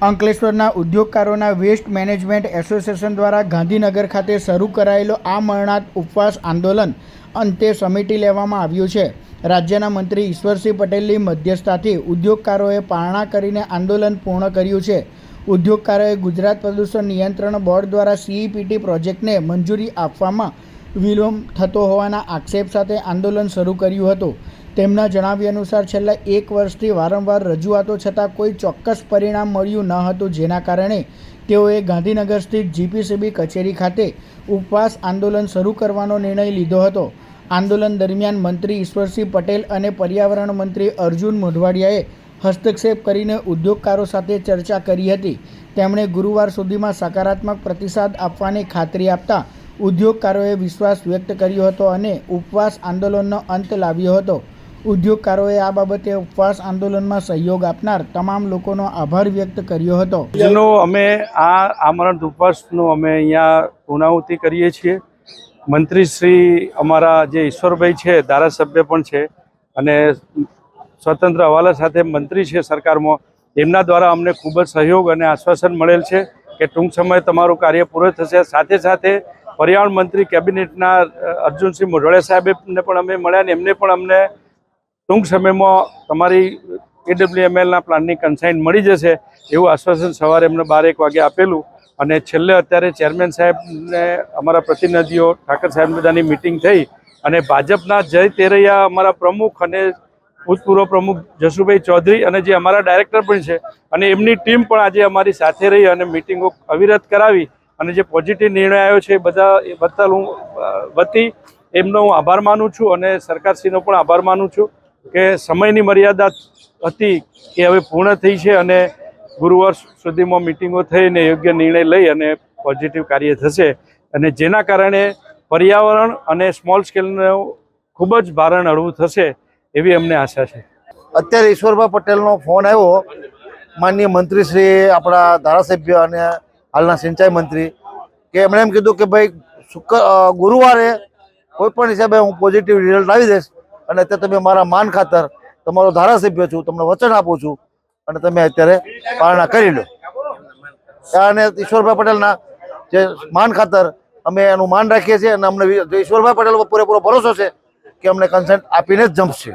અંકલેશ્વરના ઉદ્યોગકારોના waste management association દ્વારા ગાંધીનગર ખાતે શરૂ કરાયેલો આ મરણાત ઉપવાસ આંદોલન અંતે સમેટી લેવામાં આવ્યું છે। રાજ્યના મંત્રી ઈશ્વરસિંહ પટેલની મધ્યસ્થતાથી ઉદ્યોગકારોએ પારણા કરીને આંદોલન પૂર્ણ કર્યું છે। ઉદ્યોગકારોએ ગુજરાત પ્રદૂષણ નિયંત્રણ બોર્ડ દ્વારા સીઈપીટી પ્રોજેક્ટને મંજૂરી આપવામાં વિલંબ થતો હોવાના આક્ષેપ સાથે આંદોલન શરૂ કર્યું હતું। તેમના જણાવ્યા અનુસાર છેલ્લા એક વર્ષથી વારંવાર રજૂઆતો છતાં કોઈ ચોક્કસ પરિણામ મળ્યું ન હતું, જેના કારણે તેઓએ ગાંધીનગર સ્થિત જીપીસીબી કચેરી ખાતે ઉપવાસ આંદોલન શરૂ કરવાનો નિર્ણય લીધો હતો। આંદોલન દરમિયાન મંત્રી ઈશ્વરસિંહ પટેલ અને પર્યાવરણ મંત્રી અર્જુન મોઢવાડિયાએ હસ્તક્ષેપ કરીને ઉદ્યોગકારો સાથે ચર્ચા કરી હતી। તેમણે ગુરુવાર સુધીમાં સકારાત્મક પ્રતિસાદ આપવાની ખાતરી આપતા ઉદ્યોગકારોએ વિશ્વાસ વ્યક્ત કર્યો હતો અને ઉપવાસ આંદોલનનો અંત લાવ્યો હતો। ઉદ્યોગકારોએ આ બાબતે ઉપવાસ આંદોલનમાં સહયોગ આપનાર તમામ લોકોનો આભાર વ્યક્ત કર્યો હતો। જેનો અમે આ આમરણ ઉપવાસનું અમે અહીંયા પૂર્ણાહુતિ કરીએ છીએ। મંત્રી શ્રી અમારા જે ઈશ્વરભાઈ છે, ધારાસભ્ય પણ છે અને સ્વતંત્ર હવાલા સાથે મંત્રી છે સરકારમાં, તેમના દ્વારા અમને ખૂબ જ સહયોગ અને આશ્વાસન મળેલ છે કે ટૂંક સમયે તમારું કાર્ય પૂરું થશે। સાથે સાથે પર્યાવરણ મંત્રી કેબિનેટના અર્જુનસિંહ મોઢવાડિયા સાહેબને પણ અમે મળ્યા અને એમને પણ અમને ટૂંક સમયમાં તમારી AWMLના પ્લાનની કન્સાઇન મળી જશે એવું આશ્વાસન સવારે એમને 12-1 વાગે આપેલું। અને છેલ્લે અત્યારે ચેરમેન સાહેબને અમારા પ્રતિનિધિઓ ઠાકર સાહેબ બધાની મિટિંગ થઈ અને ભાજપના જય તેરૈયા અમારા પ્રમુખ અને ભૂતપૂર્વ પ્રમુખ જશુભાઈ ચૌધરી અને જે અમારા ડાયરેક્ટર પણ છે અને એમની ટીમ પણ આજે અમારી સાથે રહી અને મિટિંગો અવિરત કરાવી અને જે પોઝિટિવ નિર્ણય આવ્યો છે એ બદલ હું વતી એમનો હું આભાર માનું છું અને સરકારશ્રીનો પણ આભાર માનું છું કે સમયની મર્યાદા હતી એ હવે પૂર્ણ થઈ છે અને ગુરુવાર સુધીમાં મિટિંગો થઈને યોગ્ય નિર્ણય લઈ અને પોઝિટિવ કાર્ય થશે અને જેના કારણે પર્યાવરણ અને સ્મોલ સ્કેલનું ખૂબ જ ભારણ હળવું થશે એવી અમને આશા છે। અત્યારે ઈશ્વરભાઈ પટેલનો ફોન આવ્યો, માનનીય મંત્રી શ્રી આપણા ધારાસભ્ય અને હાલના સિંચાઈ મંત્રી, કે એમણે એમ કીધું કે ભાઈ ગુરુવારે કોઈ પણ હિસાબે હું પોઝિટિવ રિઝલ્ટ લાવી દઈશ અને અત્યારે તમે મારા માન ખાતર તમારો ધારાસભ્ય છું, તમને વચન આપું છું અને તમે અત્યારે પારણા કરી લો। અને ઈશ્વરભાઈ પટેલના જે માન ખાતર અમે એનું માન રાખીએ છીએ અને અમને ઈશ્વરભાઈ પટેલ પર પૂરેપૂરો ભરોસો છે કે અમને કન્સેન્ટ આપીને જ જમશે।